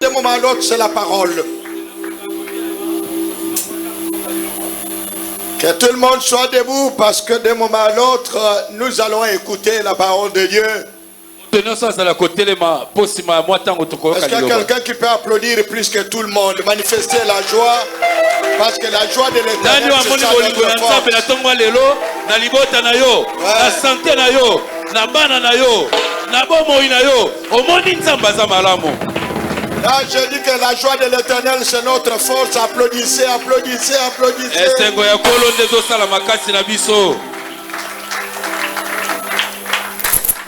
D'un moment à l'autre, c'est la parole. Que tout le monde soit debout parce que d'un moment à l'autre, nous allons écouter la parole de Dieu. Est-ce qu'il y a quelqu'un qui peut applaudir plus que tout le monde, manifester la joie, parce que la joie de l'Éternel, c'est ça notre force. Là, je dis que la joie de l'Éternel, c'est notre force. Applaudissez, applaudissez, applaudissez.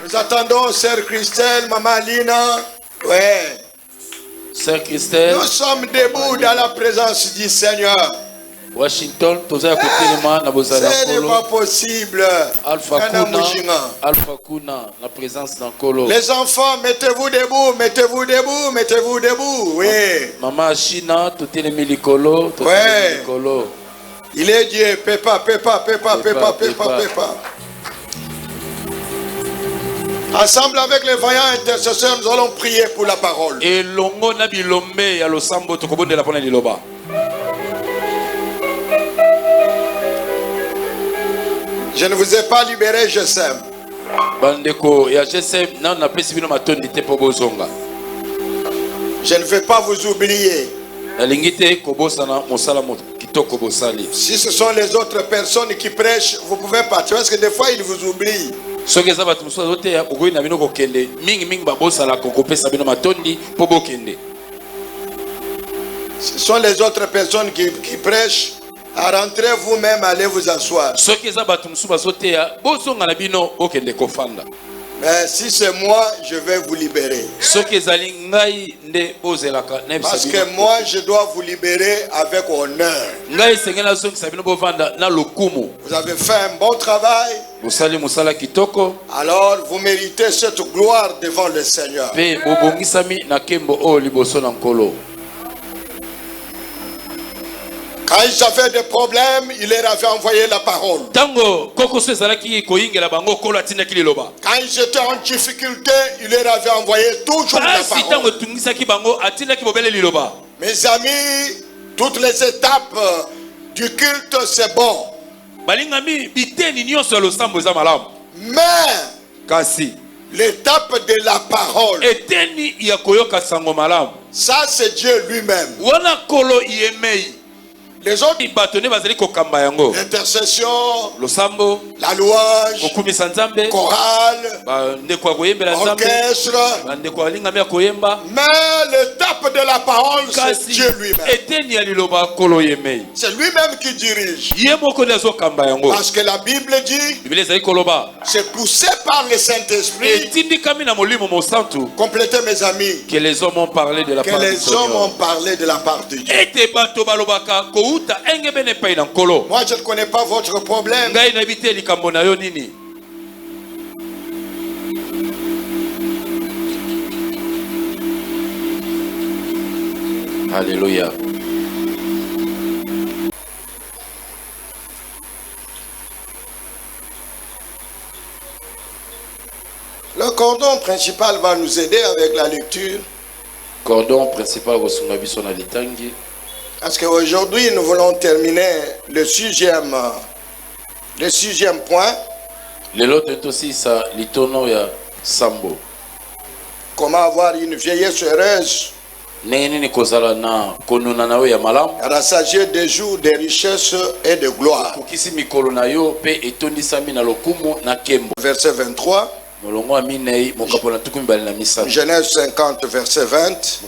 Nous attendons Sœur Christelle, Maman Lina. Ouais. Sœur Christelle. Nous sommes debout dans la présence du Seigneur. Washington, ce n'est pas possible. Alpha Kuna, la présence d'un colo. Les enfants, mettez-vous debout, mettez-vous debout, mettez-vous debout. Oui. Maman China, tout est mis colo. Ouais. Il est Dieu. Pépa. Ensemble avec les vaillants intercesseurs, nous allons prier pour la parole. Et longo na bilombe ya losambo to kobonde la pona liloba. Je ne vous ai pas libéré, je sème. Bandeko ya jesem na na pesi bino matondi te po bozonga. Je ne vais pas vous oublier. Na lingite kobosana mosala mo kitoko bosali. Si ce sont les autres personnes qui prêchent, vous pouvez partir parce que des fois ils vous oublient. Ce sont les autres personnes qui prêchent. À rentrer vous-même, allez vous asseoir. Mais si c'est moi, je vais vous libérer. Parce que moi, je dois vous libérer avec honneur. Vous avez fait un bon travail. Alors, vous méritez cette gloire devant le Seigneur. Quand ils avaient des problèmes, il leur avait envoyé la parole. Quand ils étaient en difficulté, il leur avait envoyé toujours la parole. Mes amis, toutes les étapes du culte, c'est bon. Mais l'étape de la parole, ça c'est Dieu lui-même. Les autres, l'intercession, la louange, chorale, orchestre. Mais l'étape de la parole, c'est Dieu lui-même. C'est lui-même qui dirige. Parce que la Bible dit, c'est poussé par le Saint-Esprit. Complétez mes amis. Que les hommes ont parlé de la part de Dieu. Moi, je ne connais pas votre problème. Alléluia. Le cordon principal va nous aider avec la lecture. Cordon principal parce qu'aujourd'hui, nous voulons terminer le sixième point. Comment avoir une vieillesse heureuse, rassasiée des jours, des richesses et de gloire. Verset 23. Genèse 50, verset 20.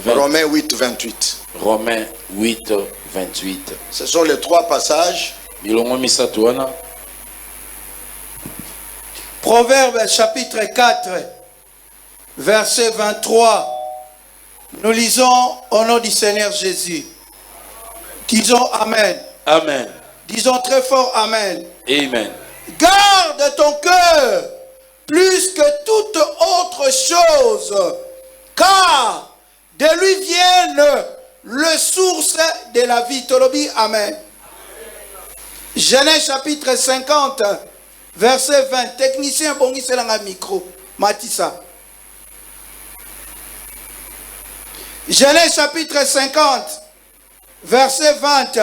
Romains 8, 28. Romains 8, 28. Ce sont les trois passages. Proverbes chapitre 4, verset 23. Nous lisons au nom du Seigneur Jésus, Disons Amen. Amen. Disons très fort Amen. Amen. Garde ton cœur plus que toute autre chose, car de lui viennent le source de la vie. Tolobi, Amen. Genèse chapitre 50, verset 20. Technicien, bon, c'est dans un micro. Matissa. Genèse chapitre 50, verset 20.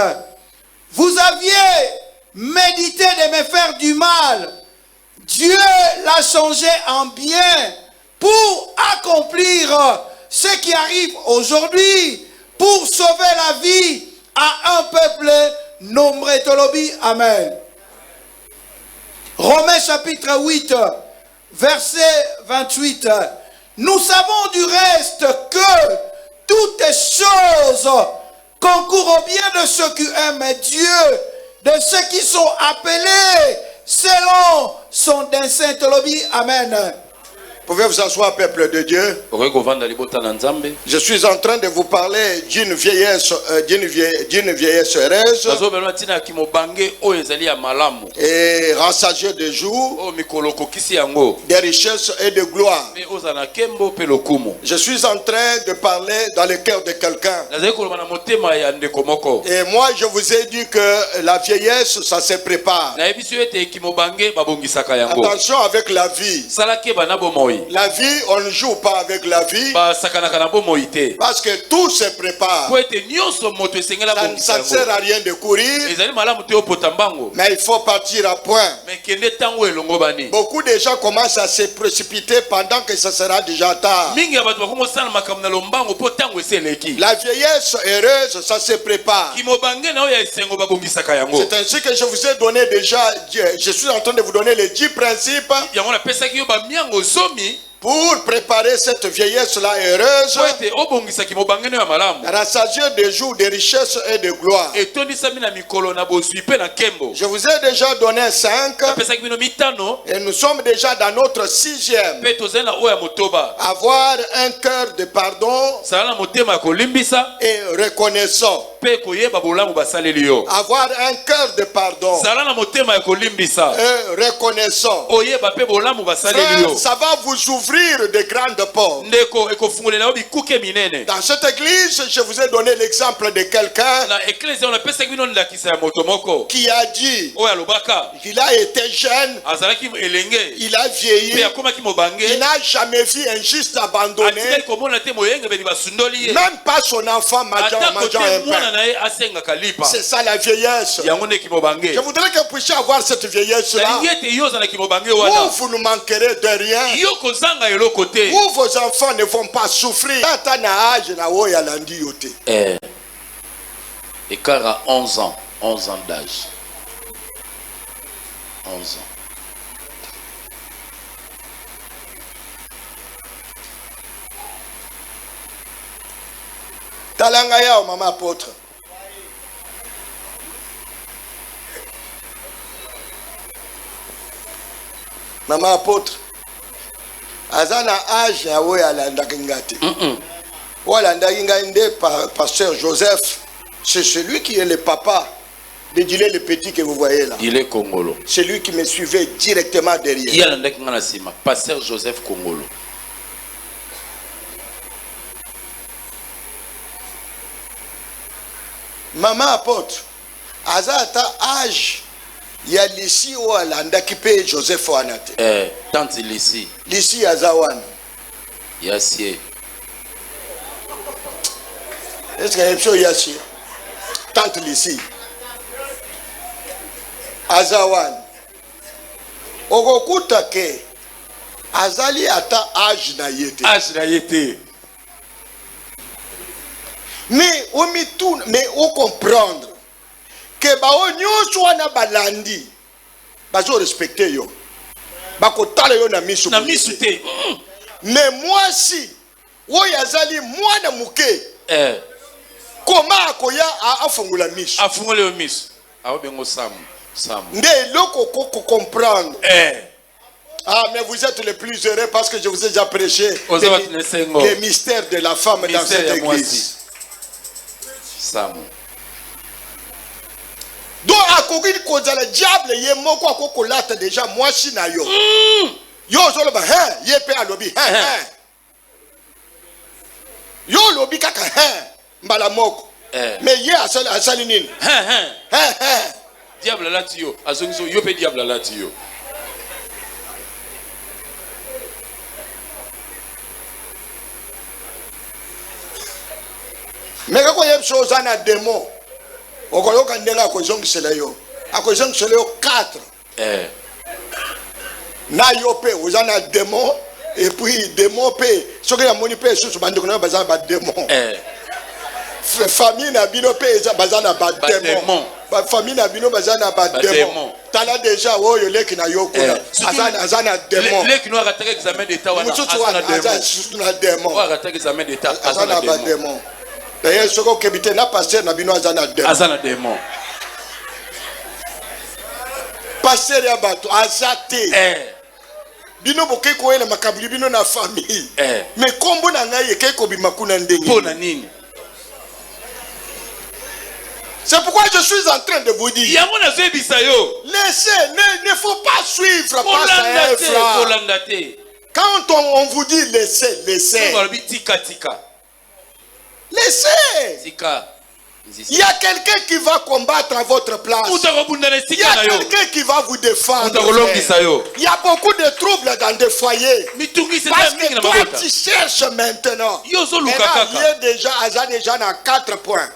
Vous aviez médité de me faire du mal. Dieu l'a changé en bien pour accomplir ce qui arrive aujourd'hui, pour sauver la vie à un peuple nombreux. Tolobi, Amen. Romains chapitre 8, verset 28. Nous savons du reste que toutes choses concourent au bien de ceux qui aiment Dieu, de ceux qui sont appelés selon son dessein. Tolobi, Amen. Pouvez vous asseoir, peuple de Dieu? Je suis en train de vous parler d'une vieillesse heureuse et rassasiée de jour, des richesses et de gloire. Je suis en train de parler dans le cœur de quelqu'un. Et moi, je vous ai dit que la vieillesse, ça se prépare. Attention avec la vie. La vie, on ne joue pas avec la vie. Parce que tout se prépare. Ça ne sert à rien de courir. Mais il faut partir à point. Beaucoup de gens commencent à se précipiter pendant que ça sera déjà tard. La vieillesse heureuse, ça se prépare. C'est ainsi que je vous ai donné déjà, je suis en train de vous donner les 10 principes pour préparer cette vieillesse-là heureuse, rassasiée de jours, de richesses et de gloire. Je vous ai déjà donné 5 et nous sommes déjà dans notre 6e. Avoir un cœur de pardon et reconnaissant. Avoir un cœur de pardon et reconnaissant. Frère, ça va vous ouvrir de grandes portes. Dans cette église, je vous ai donné l'exemple de quelqu'un qui a dit qu'il a été jeune, il a vieilli, il n'a jamais vu un juste abandonné, même pas son enfant mangeant un pain. C'est ça la vieillesse. Je voudrais que vous puissiez avoir cette vieillesse-là où vous ne manquerez de rien, où vos enfants ne vont pas souffrir. Écart à 11 ans d'âge. 11 ans. Talangaya, maman apôtre. Maman apôtre. Azana âge ya Oyalanda Kingati. Oyalanda Kingati, pasteur Joseph, c'est celui qui est le papa de Dilé le petit que vous voyez là. Il est Congolo. C'est lui qui me suivait directement derrière. Oyalanda Kingati, pasteur Joseph Congolo. Maman apôtre, Azata âge. Il y a l'ici où Alanda qui paye Joseph Wanate. Tante l'ici. L'ici Azawan. Yassier. Est-ce qu'il y a une chose Yassier? Tante l'ici. Azawan. Ogokuta ke. Azali ata âge na yete. Âge na yete. Mais on comprendre que bao nyonso wana balandi bazo respecter yo bako tala yo na misu te. Mais moi si oyo azali mwana muke koma akoya afungula misu afungula misu awo bengo sam nde loko ko comprendre Ah, mais vous êtes les plus heureux parce que je vous ai déjà prêché les mystères de la femme dans cette église. donc akoki kozala diable ye moko akokolata déjà mwasi na yo yo ozoloba ye pe alobi yo lobi kaka mbala moko mais ye asali nini diable alati yo azongiso yo pe diable alati yo. mais kako yeb chose na démon okoloka ndenga akozongisela yo 4 na yo pe ozana démon et puis démon pe soki ya moni pe susu bandeko na bazana ba démon famille na bino pe bazana ba démon ba famille na bino bazana ba démon tala déjà oyo leki na yo kuna azana démon leki no akataka examen d'état wana azana démon akataka examen d'état azana ba démon d'ailleurs soko kebite na pasteur na bino azana démon pasteur ya bato azate bino boke koyela makabuli bino na famille mais kombo na ngai eke kobima kuna ndenge pona nini. C'est pourquoi je suis en train de vous dire laissez, ne faut pas suivre quand on vous dit laissez laissez. Il y a quelqu'un qui va combattre à votre place. Il y a quelqu'un qui va vous défendre. Il y a beaucoup de troubles dans des foyers. Parce que toi tu cherches maintenant. Il y a déjà dans 4 points.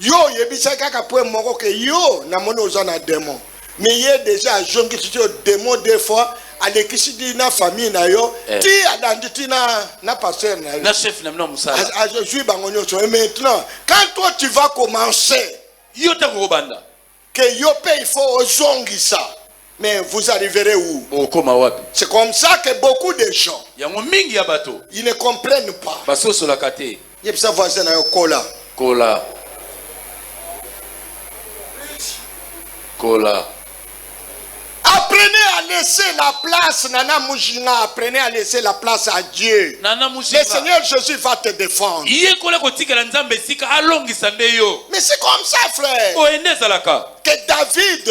Yo yebisa kaka point moko ke yo na mono ozana démon. Mais il y a déjà jongi sur démon des fois alekisi di na famille na yo ti adanditi na pasteur na chef na musala je suis bangonyo so maintenant quand toi tu vas commencer yo ta ko banda que yo pe il faut ozongi ça mais vous arriverez où c'est comme ça que beaucoup de gens yango mingi ya bato ils ne comprennent pas basoso la kate yebisa voisin na yo kola apprenez à laisser la place, Nana Mujina, apprenez à laisser la place à Dieu. Le Seigneur Jésus va te défendre. Mais c'est comme ça, frère. Que David,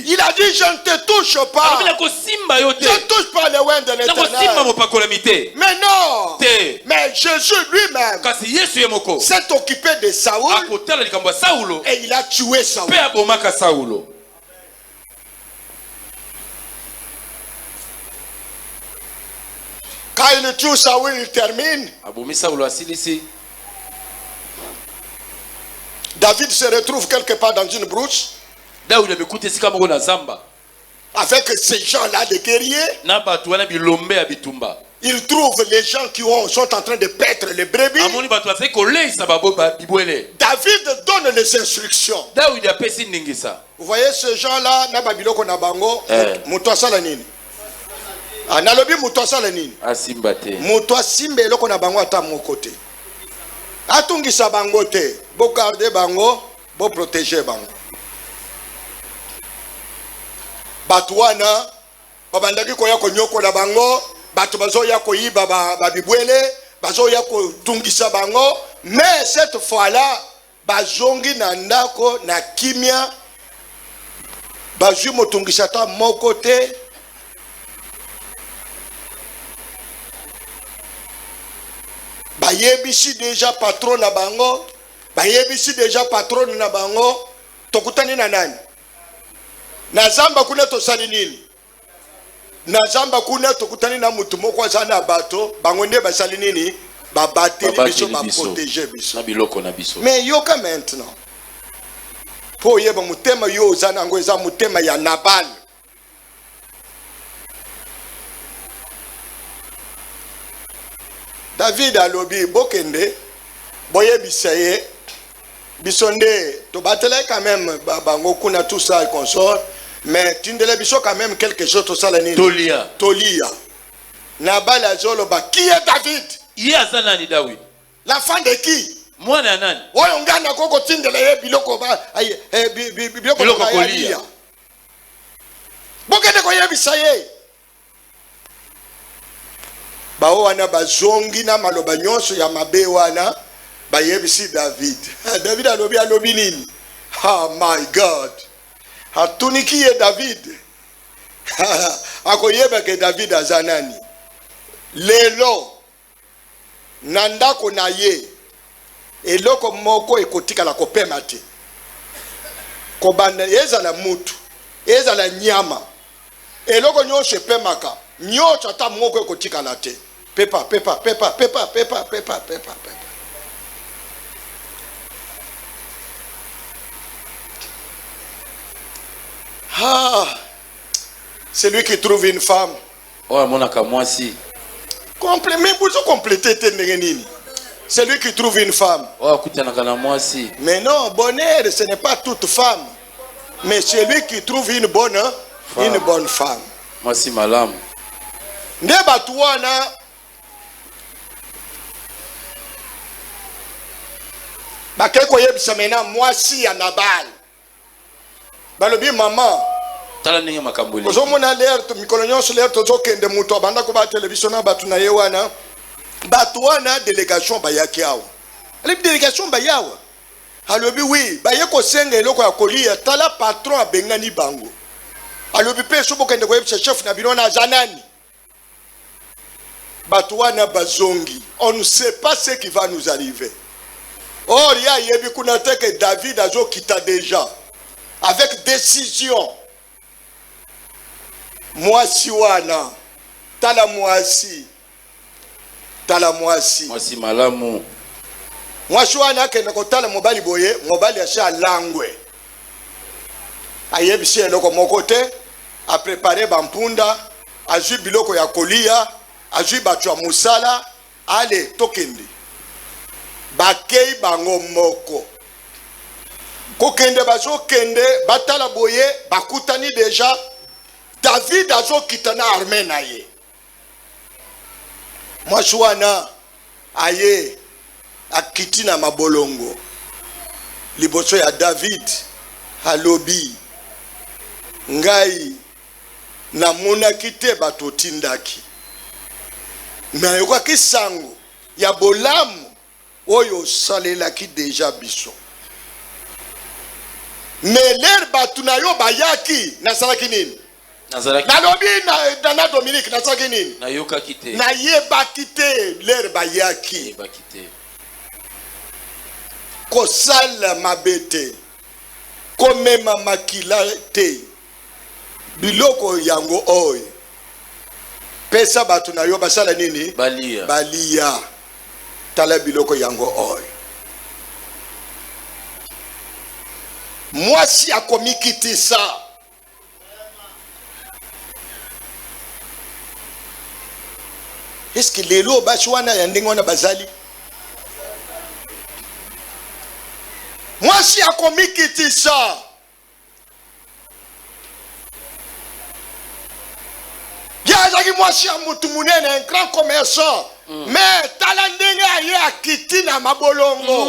il a dit, je ne te touche pas. Je ne touche pas les oins de l'Éternel. Mais non. Mais Jésus lui-même s'est occupé de Saoul et il a tué Saoul. Quand il tue Saoul, il termine. David se retrouve quelque part dans une brousse avec ces gens-là, des guerriers. Il trouve les gens qui sont en train de paître les brebis. David donne les instructions. Vous voyez ce gens-là, Nababiloko Nabango, Mutwasalanini. Analobi Mutwasalanini. Mutwa simbe eloko na bango ata mokote. Atungisa bango te, bo garder bango, bo protéger bango. Batwana babandaki koya konyoko na bango, batu bazoya koyiba babibwele, bazoya kotungisa bango, mais cette fois-là bazongi na ndako na kimia, bazwi motungisa ta mokote. Bayebisi déjà patron na bango, bayebisi déjà patron na bango, tokutani na nani? Na zamba kuna tosali nini? Na zamba kuna tokutani na mutu moko azana bato, bango nde basali nini? Babateli biso, ba protéger biso. Na biloko na biso. Mais yoka maintenant. Po yeba mutema yo ozana ngo eza mutema ya Nabal. David alobi bokende boye bisaye bisonde to batele quand même bango kuna tout ça et consort mais tindele biso quand même quelque chose to sala nini Tolia Nabal azolo ba qui est David yazana ni David l'enfant de qui mwana nani oyo ngana koko tindele ye biloko ba biloko kolia bokende ko ye bisaye bao wana bazongi na maloba nyonso ya mabe wana bayebisi David. David alobi nini? Oh my God. Hatunikie David. Akoyeba ke David azanani. Lelo. Nandako na ye. Eloko moko ekotika la kopema te. Kobanda ezala mutu. Ezala nyama. Eloko nyoshe pemaka. Nyocha ata moko ekotika la te. Pepa. Ah, c'est lui qui trouve une femme. Oh, mon akamwasi. Complément, vous complétez. C'est lui qui trouve une femme. Oh, kutanaka mwasi. Mais non, bonheur, ce n'est pas toute femme. Mais c'est lui qui trouve une bonne femme. Mwasi malam. Ne batuana. Bakeko yebisa mena mwasi ya Nabal. Balobi maman. Tala ninge makambuli. Ozo mona l'air to mikolonyo sur l'air to zokende muto banda ko ba télévision na batu na yewana. Batu wana délégation bayaki awo. Ali délégation bayawa. Alobi oui, bayeko senga eloko ya kolia tala patron abengani bango. Alobi pe so bokende ko yebisa chef na bino na zanani. Batu wana bazongi. On ne sait pas ce qui va nous arriver. Or ya yebi kuna teke David azo kita déjà. Avec décision. Mwasi wana. Tala mwasi. Mwasi malamu. Mwasi wana kenda kotala mobali boye. Mobali asha langwe. Ayebisi eloko mokote. A préparé bampunda. Azui biloko ya kolia. Azui batu ya musala. Ale tokende. Bakei bango moko. Kokende bazo kende batala boye bakutani déjà David azo kitana armée na ye. Mwashwana aye akitina mabolongo liboso ya David alobi ngai na mona kite batotindaki na yokwa kisango ya bolamu oyo salelaki déjà biso. Mais l'air batunayo bayaki nasalaki nini? Nalobi na Dominique nasalaki nini? Na yoka kite. Na yeba kite l'air bayaki. Yeba kite. Kosala mabete. Komema makila te. Biloko yango oy. Pesa batunayo basala nini? Balia. Balia. Tala biloko yango oy. Mwasi akomikiti sa. Est-ce que lelo bashwana ya ndenge wana bazali? Mwasi akomikiti sa. Yazaki mwasi ya mutu munene, un grand commerçant. Mais tala ndenge aye akiti na mabolongo.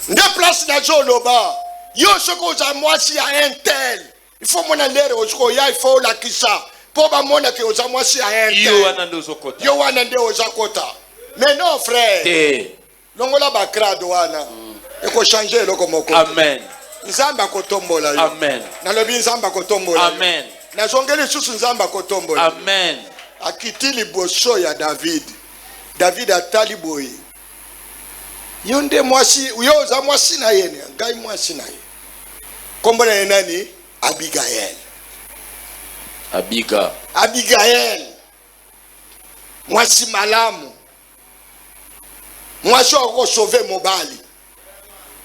Nde place na joloba. Yo soko za mwasi ya intel. Il faut mona lere oziko ya il faut la kisa. Po ba mona ke oza mwasi ya intel. Yo wana ndo zokota. Yo wana nde ozakota. Mais non frère. Te. Longola ba crado wana. Eko changer loko moko. Amen. Nzamba kotombola yo. Amen. Na lobi nzamba kotombola. Amen. Na zongeli susu nzamba kotombola. Amen. Akitili boso ya David. David atali boye. Yonde mwasi, uyo za mwasi na yene, ngai mwasi na ye. Kombo na nani? Abigail. Abigail. Mwasi malamu. Mwasi oko sauver mobali.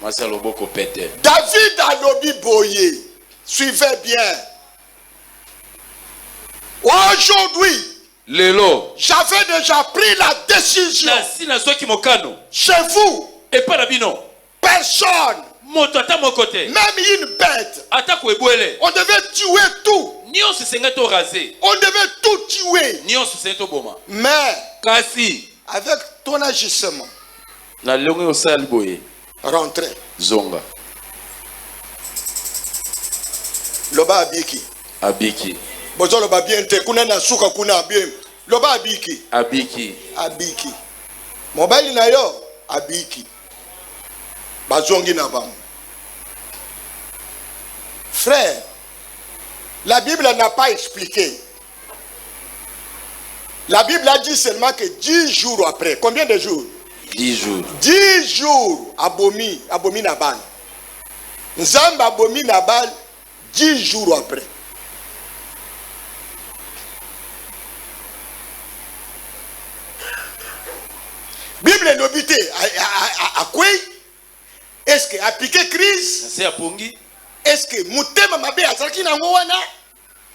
Mwasi aloboko pete. David alobi boye. Suivez bien. Aujourd'hui, lelo, j'avais déjà pris la décision. Chez vous, et pas bino. Personne, même une bête, on devait tuer tout. On devait tout tuer. Mais, avec ton agissement, rentrez. Zonga. Loba abiki. Abiki. Bozo loba bien te kuna na suka kuna bien. Loba abiki. Abiki. Abiki. Mobile na yo abiki. bazongi na bango. Frère, la Bible n'a pas expliqué. La Bible a dit seulement que 10 jours après. Combien de jours? 10 jours. 10 jours. Abomi Nabal. Nzamba abomi Nabal 10 jours après. Bible nobité à quoi? Est-ce que appliquer crise? C'est à Pongi. Est-ce que mutema mabe azaki na ngwana?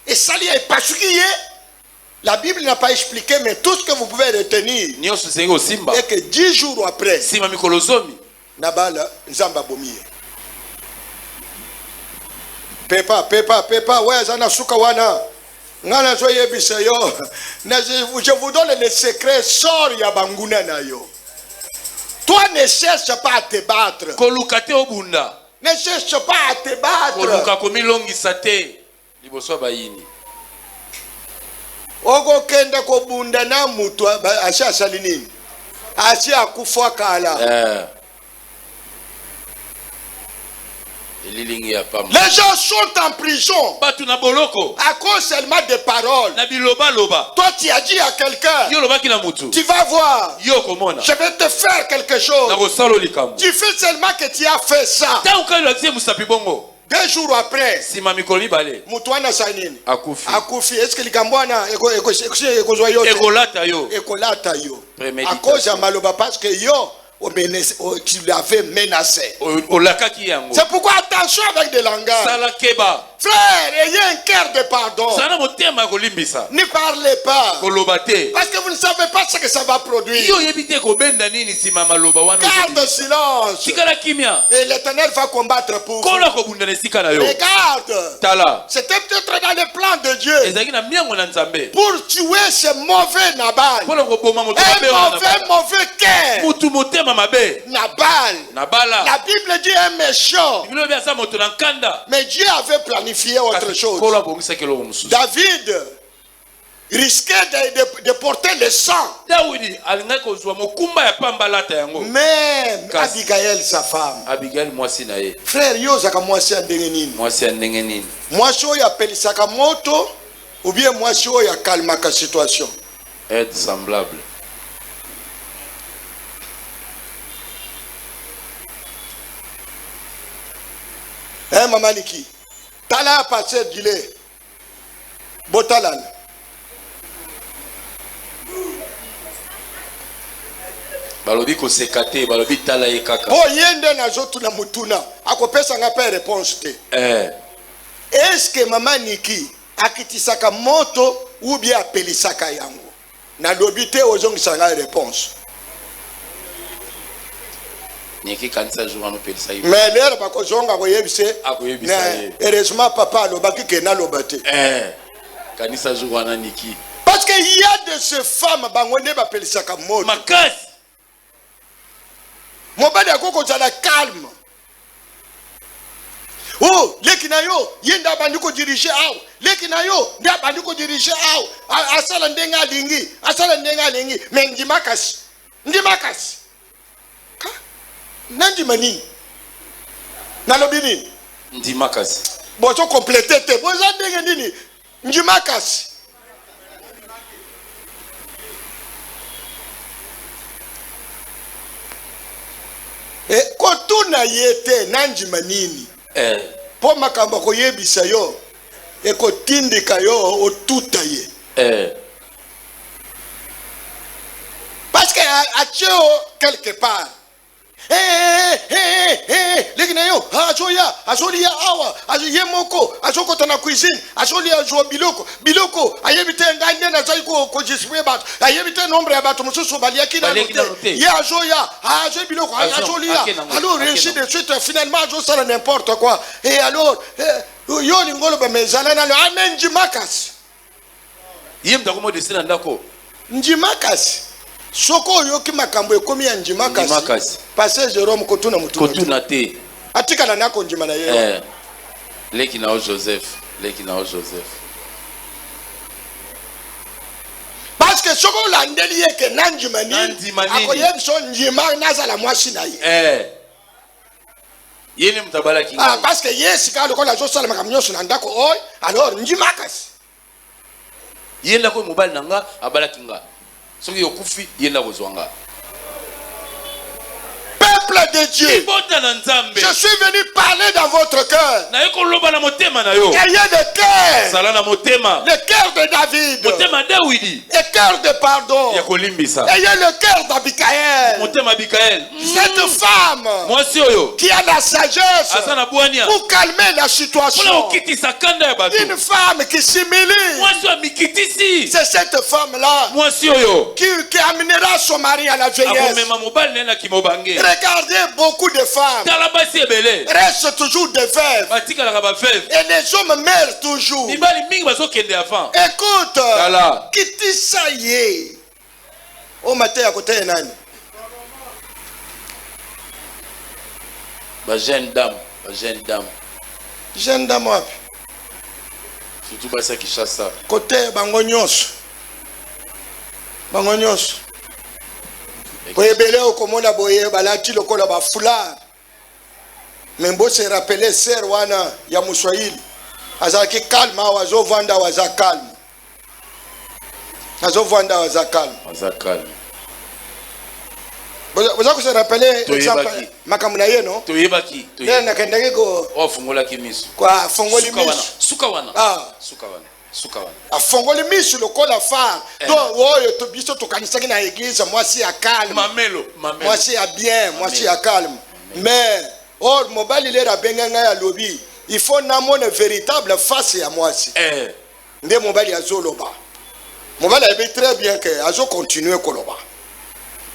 Et sali est pasukiye? La Bible n'a pas expliqué, mais tout ce que vous pouvez retenir est que 10 jours après, Nabal Nzamba bomi. Pepa, ouais, zana suka wana. Ngana zo yebisa yo. Je vous donne le secret, sors ya banguna na yo. Toi ne cherche pas à te battre. Kolukate obunda. Ne cherche pas à te battre. Koluka komi longi sate. Liboso bayini. Ogo kenda ko bunda na mutu asha salinini. Asha akufa kala. Les gens sont en prison à cause seulement des paroles. Toi tu as dit à quelqu'un, tu vas voir, je vais te faire quelque chose. Tu fais seulement que tu as fait ça. 2 jours après, Mutwana Sanini Akufi, est-ce que les Gambouana Ekolata yo à cause de Maloba parce que yo tu l'avais menacé. C'est pourquoi attention avec des langages. Frère, ayez un cœur de pardon. Ne parlez pas. Parce que vous ne savez pas ce que ça va produire. Garde silence. Et l'Éternel va combattre pour vous. Regarde. C'était peut-être dans les plans de Dieu pour tuer ce mauvais Nabal. Un mauvais cœur. Nabal. La Bible dit un méchant. Mais Dieu avait planifié autre chose. David risquait de porter le sang. Même Abigail, sa femme. Frère, yo zaka mwasi ndengenini. Mwasi oyo apelisaka moto ou bien mwasi oyo akalmaka situation. Aide semblable. Hein, maman Niki? Tala passé d'ilé. Botalal. Balobi ko sekate, balobi tala ye kaka. Bo yende na zotu na mutuna. Akopesa nga pa réponse te. Est-ce que maman Niki akitisaka moto ou bien apelisaka yango? Na lobité ozongi sanga réponse. Mais l'air va kozonga koyebise. Heureusement papa lobaki kena lobate. Parce qu'il y a de ces femmes bangone ba pelisaka moto. Makasi. Mobali akoko zala calme. Oh, lekina yo yenda bandiko diriger aw. Lekina yo nda bandiko diriger aw. Asala ndenga lingi. Mais ndimakasi. Nandi mani nalobi nini ndimakasi bozo compléter te bozo ndenge nini ndimakasi kotuna yete nandi manini po makambo koyebisa yo ekotindika yo otuta ye parce que atio quelque part Leginayo, azolia awa, yemoko, azoko tana cuisine, azolia zo biloko, ayebite ngande na zaiko ko jiswe bat, ayebite nombre ya bato mususu baliaki na note. Ya azoya, biloko, azolia. Alors réussi de suite finalement azo sala n'importe quoi. Et alors yo lingolo ba mezala na amen njimakas. Yem takomo desina ndako. Njimakas. Soko yoki makambo ekomi ya njimakasi. Passer Jérôme kotuna mutu. Kotuna te. Atika na nako njima na yeye. Leki na Joseph. Parce que soko landeli yeke nanjima ni. Akoyeb so njima nazala mwasi na ye. Ah, parce que yes, quand le jour sala makamnyo sunandako oy, alors njimakas. Yenda ko mobile nanga abalaki nga. Soki yokufi yenda kozwanga. Peuple de Dieu, je suis venu parler dans votre cœur. Ayez le cœur. Le cœur de David. Le cœur de pardon. Ayez le cœur d'Abigaël. Cette femme qui a la sagesse pour calmer la situation. Une femme qui s'humilie. C'est cette femme-là qui amènera son mari à la vieillesse. Regardez, beaucoup de femmes restent toujours des veuves. Et les hommes meurent toujours. Écoute, Kiti Saye. Au matin à côté de Nani. Jeune dame. Jeune dame. Surtout pas ça qui chasse ça. Côté Bangonyos. Boyebele okomona boye balati lokola ba foulard. Membo se rappeler ser wana ya Muswahili. Azaki calme wazo vanda waza calme. Vous avez se rappeler exemple makamuna yeno. Toyebaki. Na kendeke ko ofungola kimisu. Kwa fongoli misu. Sukawana. Afongoli misu lokola fa. Donc oyo to biso to kanisaki na église moi si à calme. Mamelo. Moi si à bien, moi si à calme. Mais or mobile il est à benganga ya lobby. Il faut namone véritable face à moi si. Nde mobile ya zoloba. Mobile est très bien que azo continuer koloba.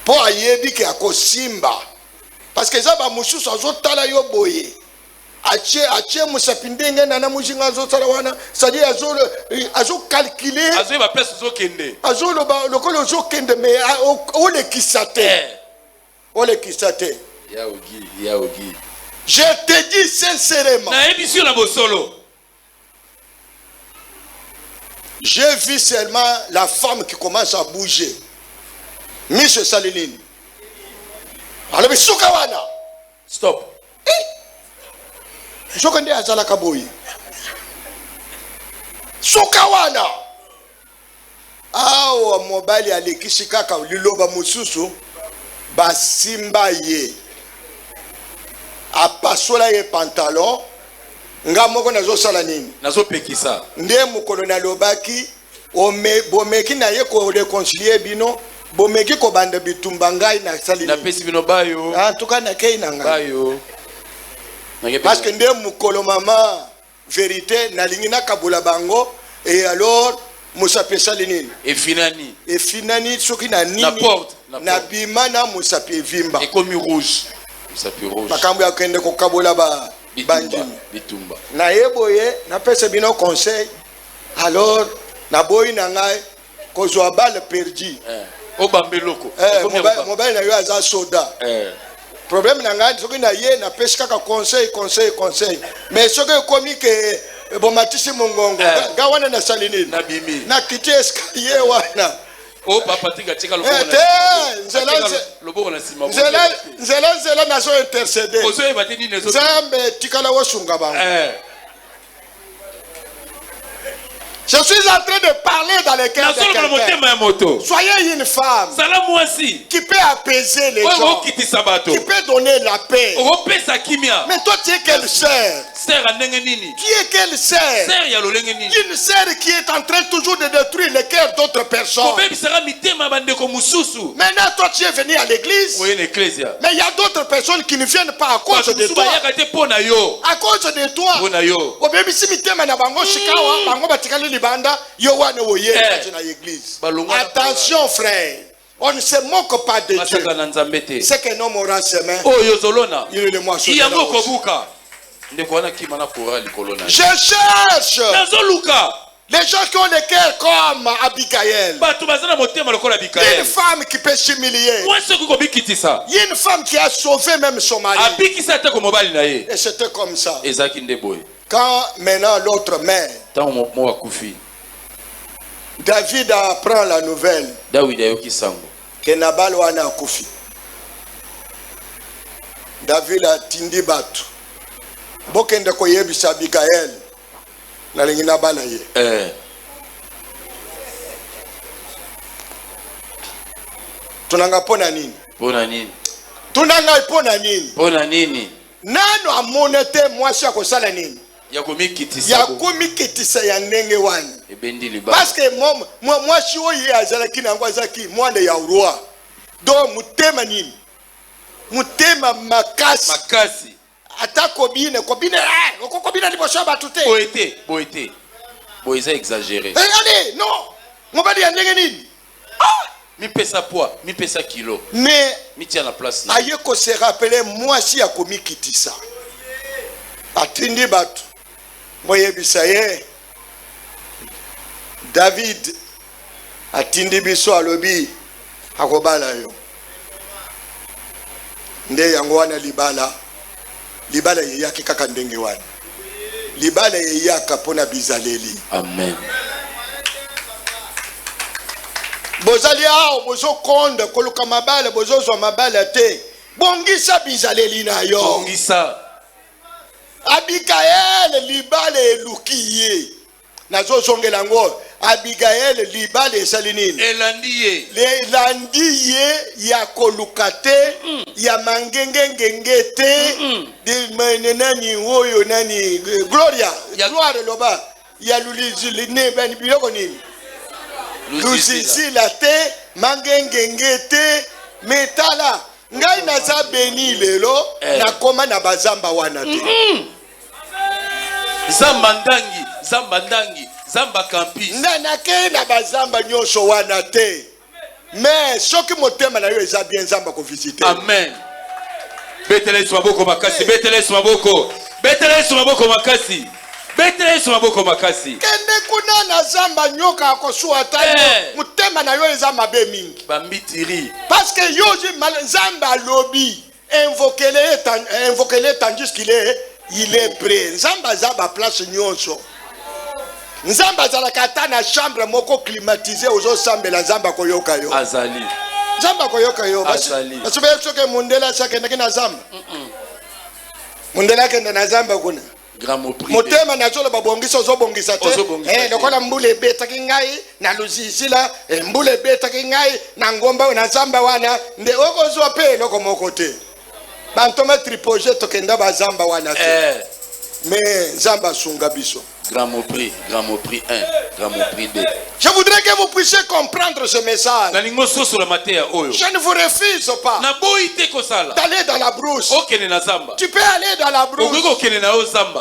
Pour ayebi ke akosimba. Parce que ça va mususu azo tala yo boye. Ache musapindenge na mujinga azo tala wana, c'est-à-dire azo calculer. Azo ba place zo kende. Azo lo ba lokolo zo kende mais o le kisate. O le kisate. Yaogi. Je te dis sincèrement. Na émission na bosolo. J'ai vu seulement la femme qui commence à bouger. Monsieur Salinine. Alors, Soukawana. Stop. Je connais Azala Kaboui. Soukawana. Ah, mobile à l'équishika ka liloba mususu. Basimba ye. A pasola ye pantalon. Nga moko nazo sala nini? Nazo pekisa. Nde mukolo na lobaki bomeki na ye ko réconcilier bino bomeki ko banda bitumba ngai na sali. Na pesi bino bayo. En tout cas na kei na ngai. Bayo. Parce que nde mukolo mama vérité na lingina kabula bango et alors musa pesali nini? Et finani soki na nini? Na porte. Na bima na musa pe vimba. Et comme rouge. Musa pe rouge. Makambo ya kende ko kabula ba bitumba. Na yeboye na pese bino conseil. Alors na boyi na ngai ko zo balle perdu. O bambeloko. Mobile na yo aza soda. Problème na ngai soki na ye na pese kaka conseil. Mais soki komi ke bomatisi mongongo ga wana na salini na bimi. Na kiti escalier wana. O papa tika nzela nazo intercéder. Zambe tikala wosunga bango. Je suis en train de parler dans le cœur de quelqu'un. Soyez une femme qui peut apaiser les gens, qui peut donner la paix. Mais toi, tu es quelle sœur? Qui est quelle sœur? Une sœur qui est en train toujours de détruire le cœur d'autres personnes. Maintenant, toi, tu es venu à l'église. Mais il y a d'autres personnes qui ne viennent pas à cause de toi. À cause de toi. Attention, frère. On ne se moque pas de Dieu. C'est qu'un homme aura ses mains. Il est le mois sur je cherche les gens qui ont le cœur comme Abigaël. Une femme qui peut s'humilier. Une femme qui a sauvé même son mari. Et c'était comme ça. Quand maintenant l'autre mère, David apprend la nouvelle que Nabal wana akufi. David a tindi batu. bokende koyebisa Abigail nalingi na bana ye tunanga pona nini tunanga pona nini nano amonete mwasi akosala nini ya komikitisa ya ndenge wani parce que mwasi oyo azalaki nango azalaki mwana ya roi donc mutema nini mutema makasi ata kobine liboso batu te boeza exagéré allez non mobali ya ndenge nini mi pesa poids mi pesa kilo mais mi tient la place na aye ko se rappeler mwasi ya komikitisa atindi batu moyebisa ye David atindi biso alobi akobala yo nde yango wana libala yeyaki kaka ndenge wana libala yeyaka pona bizaleli amen bozali awo bozokonda koluka mabala bozozwa mabala te bongisa bizaleli na yo bongisa Abigail libala eluki ye nazozongela ngo Abigail libala esali nini elandi ye ya koluka te ya mangengengenge te de nani oyo nani gloire loba ya lulizili ne bani biloko nini luzizila te mangengenge te metala ngai naza beni lelo nakoma na bazamba wana te zamba campus nanake na bazamba nyonso wana te mais soki motema na yo eza bien zamba ko visiter amen betele su maboko makasi betele su maboko makasi kende kuna na zamba nyoka akosuwa ta motema na yo eza mabe mingi bambitiri parce que yo zamba lobi invoquez-le tandis qu'il est prêt zamba zaba place nyonso nzamba zalaka ata na chambre moko climatisé ozosambela nzamba koyoka yo azali nzamba koyoka yo basi soke mundela sakendaki na zamba mundela akenda na zamba kuna motema nazolo babongisa ozobongisa te lokola mbula ebetaki ngai na luzizila mbula ebetaki ngai na ngomba na zamba wana nde okozwa pe eloko moko te bantoma tripoje tokenda bazamba wana te mais nzamba asunga biso Grand mot prix 1, grand mot prix 2. Je voudrais que vous puissiez comprendre ce message. Je ne vous refuse pas d'aller dans la brousse. Tu peux aller dans la brousse.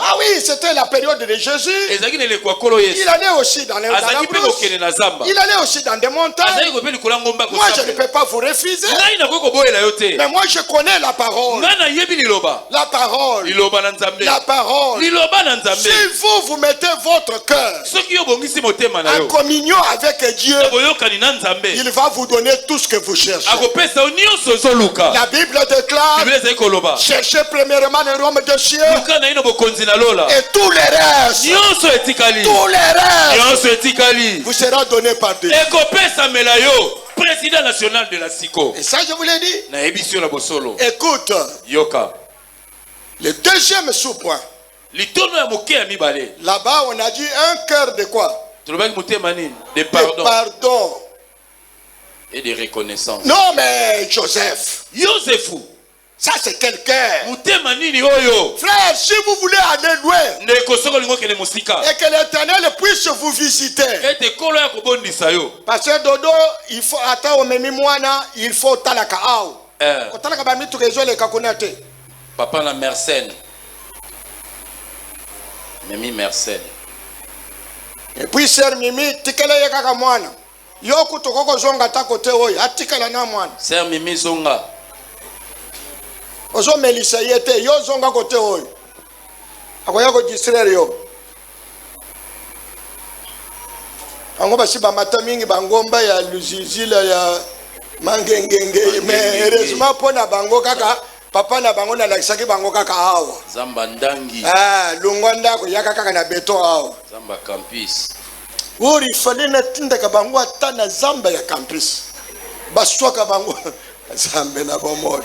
Ah oui, c'était la période de Jésus. Il allait aussi dans la brousse. Il allait aussi dans des montagnes. Moi, je ne peux pas vous refuser. Mais moi, je connais la parole. La parole. La parole. Si vous mettez votre cœur en communion avec Dieu, il va vous donner tout ce que vous cherchez. La Bible déclare: cherchez premièrement le royaume de Dieu et tout le reste vous sera donné par Dieu. Président national de la SICO. Et ça, je vous l'ai dit. Écoute, le deuxième sous-point. Là-bas, on a dit un cœur de quoi? De pardon. Et de reconnaissance. Non, mais Joseph. Ça, c'est quel cœur? Frère, si vous voulez aller loin et que l'Éternel puisse vous visiter, parce que Dodo, il faut attendre au même mois, il faut talaka ao. Papa na Mersenne. Mimi Mersenne. Et puis sœur Mimi, tikala yaka mwana. Yoku tokoko zonga ta kote oyo, atikala na mwana. Sœur Mimi zonga. Ozo melisa yete, yo zonga kote oyo. Akoya ko distraire yo. Ango basi ba mata mingi bangomba ya luzizila ya mangengenge, mais heureusement pona bango kaka papa na bango na lakisaki bango kaka awa. Zamba ndangi. Lungwanda ko yaka kaka na beton awa. Zamba campus. Uri fale na tinda ka bango ata na zamba ya campus. Baswa ka bango zambe na bomoy.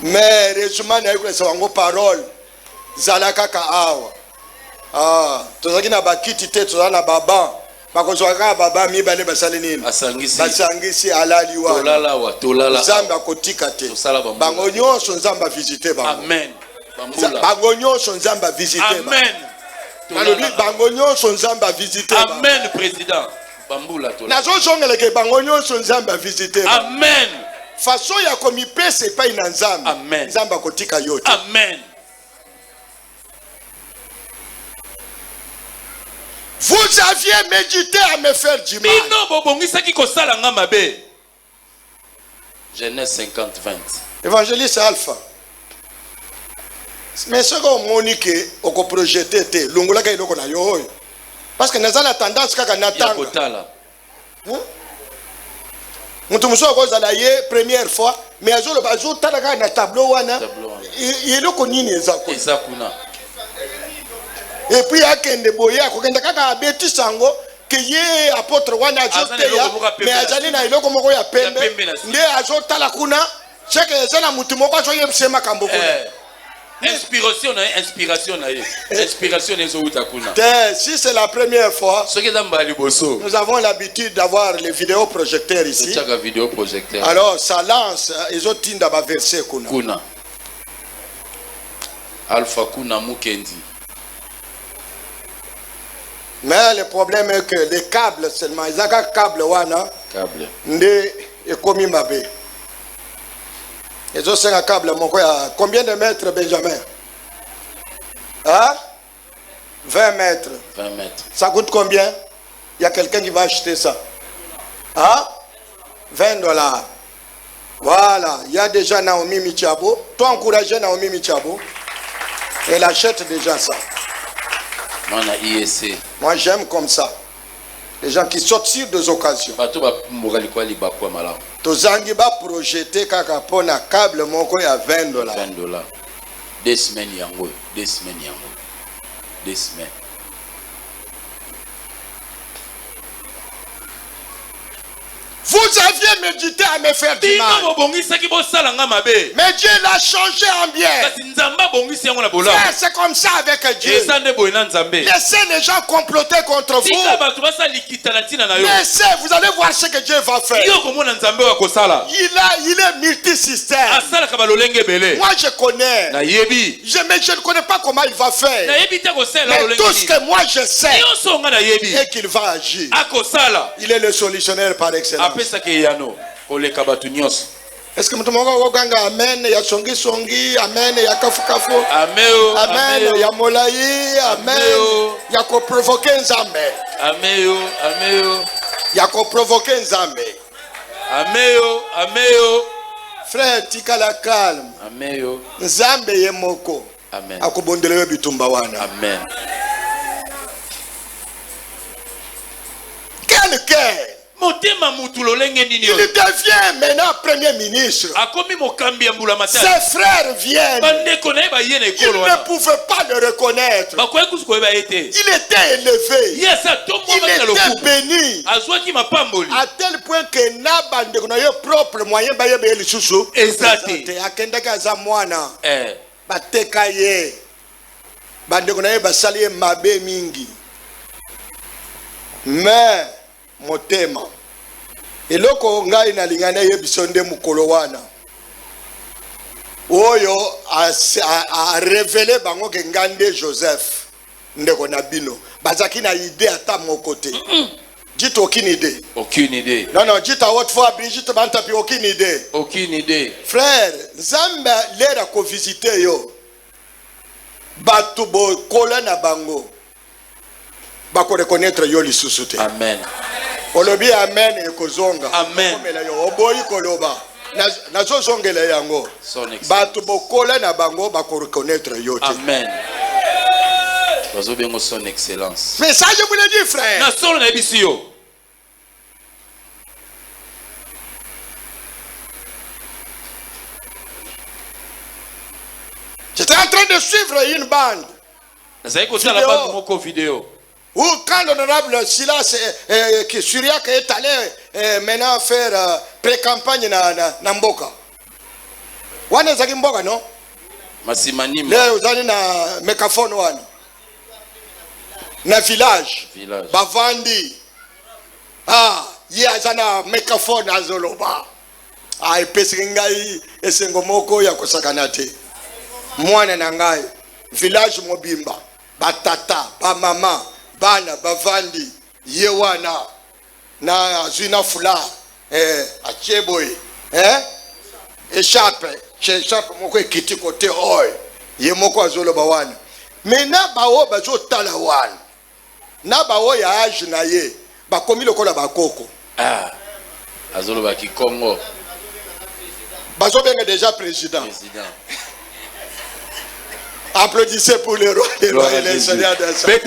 Mais heureusement na yiko sa bango parole. zalakaka awa. Ah, tozaki na bakiti te tozala na baba. Bakozwaka baba mibale basali nini? Basangisi alali wana. Tolala. Nzambe akotika te. Bango nyonso Nzambe visiter bango. Amen. Bango nyonso Nzambe visiter bango. Amen. Nalobi bango nyonso Nzambe visiter bango. Amen, président. Bambula tola. Nazo zongeleke bango nyonso Nzambe visiter bango. Amen. Façon ya komipesa epai na Nzambe. Amen. Nzambe akotika yo te. Amen. Vous aviez médité à me faire du mal. Bino bobongisaki kosala nga mabe. Genèse 50-20. Évangéliste Alpha. Mais ce qu'on monique au projeté te longola ka iloko na yo. Parce que nazala tendance kaka natanga. Mutu muso ko zala ye première fois mais azolo bazo talaka na tableau wana. Iloko nini ezako? Ezakuna. Et puis akende boye akokenda kaka abeti sango que ye apôtre wana azoteya mais azali na iloko moko ya pembe nde azotala kuna cheke ezana mutu moko azoyebisa makambo kuna. Inspiration ezo utakuna. Si c'est la première fois, nous avons l'habitude d'avoir les vidéoprojecteurs ici. Alors ça lance, ils ont tinda ba verset kuna. Alpha kuna mukendi. Mais le problème est que les câbles seulement, ils ont un câble wana. Câble. Nde ekomi mabe. Ils ont un câble moko ya combien de mètres Benjamin? Hein? 20 mètres. 20 mètres. Ça coûte combien? Il y a quelqu'un qui va acheter ça. Hein? $20. Voilà, il y a déjà Naomi Michabo. Toi encouragez Naomi Michabo. Elle achète déjà ça. Moi j'aime comme ça. Les gens qui sortent sur des occasions. Tozangi ba projeter kaka pona câble moko ya $20. $20. 2 semaines yango. 2 semaines. Vous aviez médité à me faire du mal. Mais Dieu l'a changé en bien. Frère, c'est comme ça avec Dieu. Laissez les gens comploter contre vous. Laissez, vous allez voir ce que Dieu va faire. Il est multisystème. Moi je connais. Mais je ne connais pas comment il va faire. Mais tout ce que moi je sais est qu'il va agir. Il est le solutionnaire par excellence. Est-ce que vous avez amen, ya songi songi, amen, ya kafu kafu, amen, ya molayi, amen, ya ko provoquer nzambe, ya ko provoquer nzambe, frère tikala calme, nzambe ye moko, akubondele bitumba wana, amen. Quel cœur! Il devient maintenant premier ministre. Ses frères viennent. Ils ne pouvaient pas le reconnaître. Il était élevé. Il était béni. À tel point que Nabande n'a propre moyen de chouchou. Mais motema eloko ngai na lingana yebisonde mukolo wana oyo a révélé bango ke ngande Joseph ndeko na bino bazaki na idée ata mon côté. Dites aucune idée. Aucune idée. Non, dites à haute voix, Brigitte Bantapi, aucune idée. Aucune idée. Frère, Zamba l'air à co-visiter yo. Batubo kola na bango. Bako reconnaître yo li susute. Amen. Olobi amen e kozonga. Amen. Oboyi koloba. Nazo zongela yango. Batu bokola na bango bako reconnaître yo te. Amen. Bazo bengo son excellence. Mais ça je vous le dis frère. Na solo na bisi yo. J'étais en train de suivre une bande. Ça y est, la bande moko vidéo. Ou quand l'honorable Silas Syriac est allé maintenant faire pré-campagne na Mboka. Wana zaki Mboka non? Masimanima. Leo uzani na microphone wana. Na village. Bavandi. Ye azana microphone azoloba. Epesi ngai esengo moko ya kosakana te. Mwana na ngai village mobimba. Batata, bamama, bana, bavandi. Ye wana na zina fula acheboy échappe moko ekiti côté oy ye moko azoloba wana mena bawo bazotala wana na bawo ya age na ye bakomi lokola bakoko azoloba ki Congo bazobenga déjà président. Applaudissez pour le roi des rois et les seigneurs des seigneurs.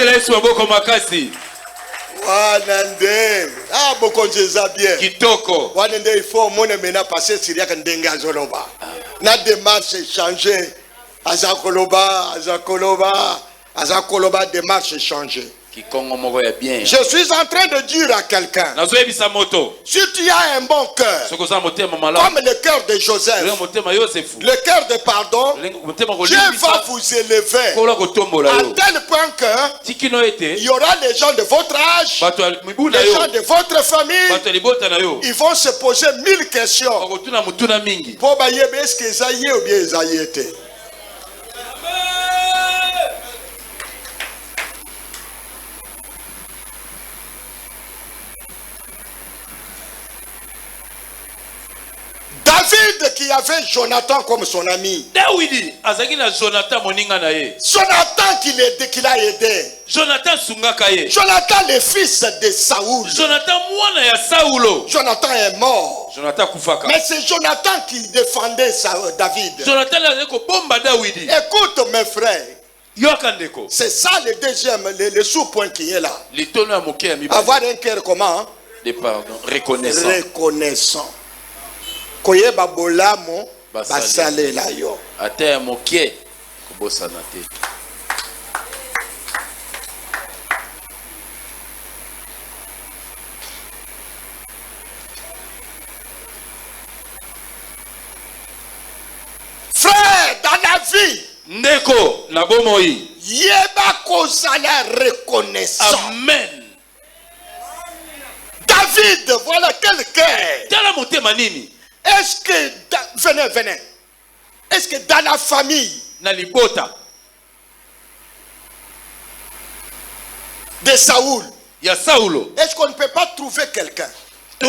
Wanande bokonjeza bien kitoko wanande il faut mon mena passer Syria kandenga zoloba na démarche changer azakoloba démarche changer je suis en train de dire à quelqu'un si tu as un bon cœur comme le cœur de Joseph, le cœur de pardon, Dieu va vous élever à tel point que il y aura les gens de votre âge, les gens de votre famille, ils vont se poser 1000 questions pour bailler est-ce que Esaïe ou bien Esaïe était. David qui avait Jonathan comme son ami. Jonathan qui l'a aidé. Jonathan le fils de Saoul. Jonathan est mort. Mais c'est Jonathan qui défendait David. Écoute mes frères. C'est ça le deuxième, le sous-point qui est là. Avoir un cœur comment? Reconnaissant. Koyeba bolamo basalela yo ate mokie kobosana te. Frère, dans la vie ndeko na bomoi yeba kozala reconnaissant. Amen. David, voilà quelqu'un. Tala motema nini? Est-ce que venez. Est-ce que dans la famille de Saoul, est-ce qu'on ne peut pas trouver quelqu'un? Je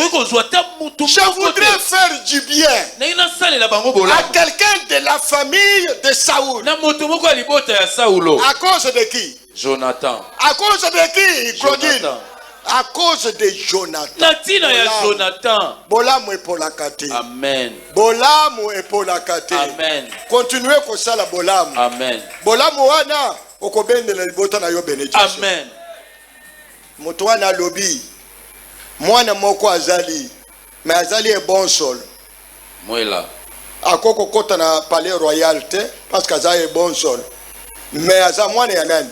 voudrais faire du bien à quelqu'un de la famille de Saoul. À cause de qui? Jonathan. À cause de qui, Claudine? À cause de Jonathan. Jonathan. Bolamu et Polakate. Amen. Bolamu et Polakate. Amen. Continuez comme ça la bolamu. Amen. Bolamu wana okobende na libota na yo benediction. Amen. Moto wana lobi. Mwana moko azali. Mais azali est bon sol. Moela. Akoko kota na palais royal te parce qu'azali est bon sol. Mais aza mwana ya nani?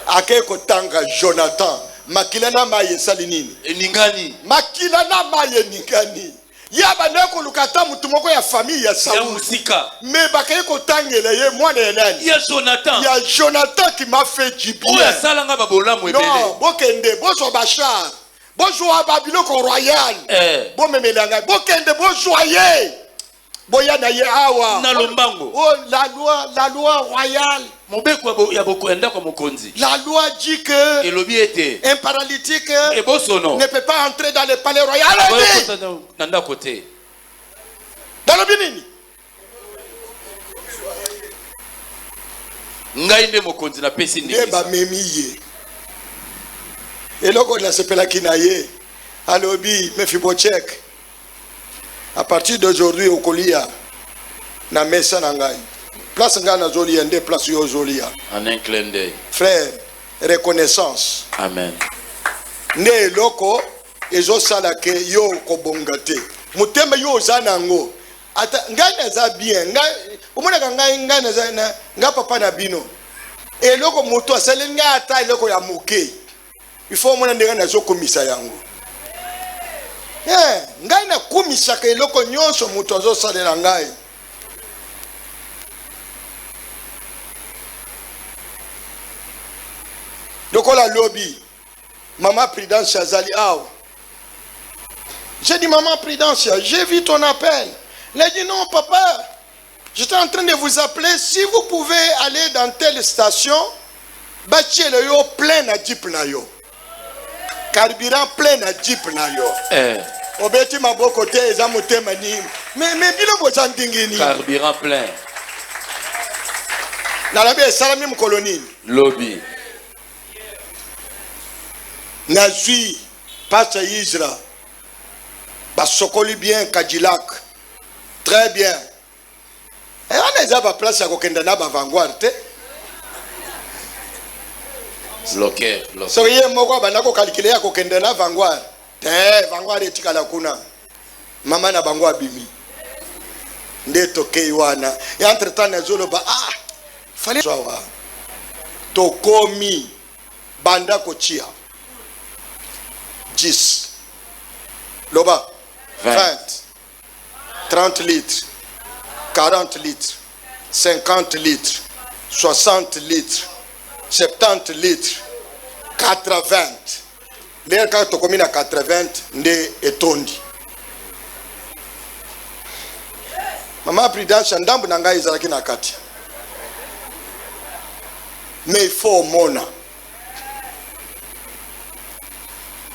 Akeko tanga Jonathan. Makilana maye salinini eningani makilana maye ningani yaba neko lukata mutu moko ya famille ya Saoul ya musika mais bakaye ko tangela ye mwana ya nani ya Jonathan qui m'a fait du bien oya salanga babolamu ebele non bokende bozo bachar bozo babiloko royal bo memelanga bokende bozoye boya na ye awa na lombango oh la loi royale. La loi dit que un paralytique ne peut pas entrer dans le palais royal. Dans le binini. Ngainde mokonzi na pesi ndiki. Eba memiye. Eloko na sepela kinaye. Alobi Mephibosheth. À partir d'aujourd'hui au kolia na mesa na ngai. Place ngana zolia nde place yo zolia. En un clin d'œil. Frère, reconnaissance. Amen. Ne loko ezo sala ke yo kobongate. Mutema yo zanango. Ata ngana za bien. Umona ngana za nga papa na bino. E loko moto asale nga ata loko ya moke. Il faut mona ndenge na zo komisa yango. Ngai na komisa ke loko nyonso moto azo salela ngai. lokola lobby maman Prudence azali awa. J'ai dit maman Prudence, j'ai vu ton appel. Elle a dit non papa, j'étais en train de vous appeler, si vous pouvez aller dans telle station, bâtir le yo plein à jeep na yo. Carburant plein à jeep na yo. Obeti maboko te ezamote mani. Mais bilo bozandingini. Carburant plein. Nalabe salami mkoloni. Lobby. Nazui passe Isra. Basokoli bien Cadillac. Très bien. Et on est à la place à kokenda na ba vanguard te. Bloqué. So yé moko banako calculer ya kokenda na vanguard. Vanguard etikala kuna. Mama na bango abimi. Ndeto keiwana. Et entre temps nazolo ba fallait savoir. Tokomi banda kochia. 10. Loba 20. 30 litres. 40 litres. 50 litres. 60 litres. 70 litres. 80. L'air quand tu commis à 80, nde etondi. Maman Prudence, ndambu nanga izalaki na kati. Mais il faut mona.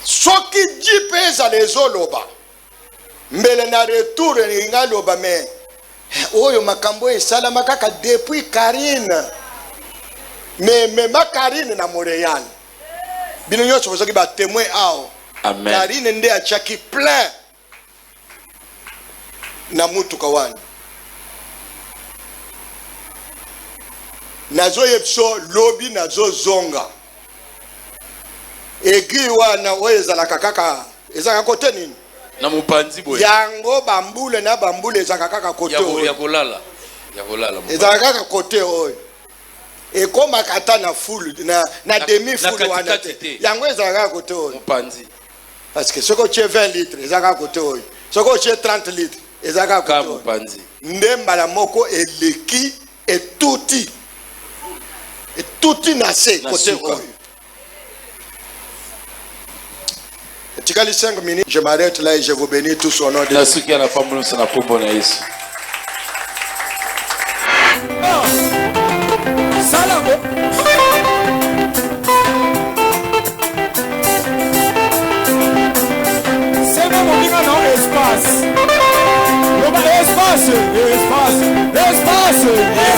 Soki jipeza lezo loba. Mbele na retour nga loba me. Oyo makambo esala makaka depuis Karine. Mais ma Karine na Montréal. Bino nyonso bozoki ba témoin ao. Amen. Karine nde achaki plein. Na mutuka wani. Nazo yepso lobby nazo zonga. Egi wana oyezalaka kaka ezaka kote nini? Na mupanzi boye. Yango bambule na bambule ezaka kaka kote oyo. Ya kolala. Ya kolala. Ezaka kaka kote oyo. Ekoma kata na full na demi full wana te. Yango ezaka kaka kote oyo. Mupanzi. Parce que soko che 20 litres ezaka kote oyo. Soko che 30 litres ezaka kote oyo. Mupanzi. Ndembala moko eleki etuti. Etuti nase kote oyo. Tikali 5 minutes, je m'arrête là et je vous bénis tous au nom de Jésus. C'est bon, mon gars, non, espace. Espace, espace, espace, espace.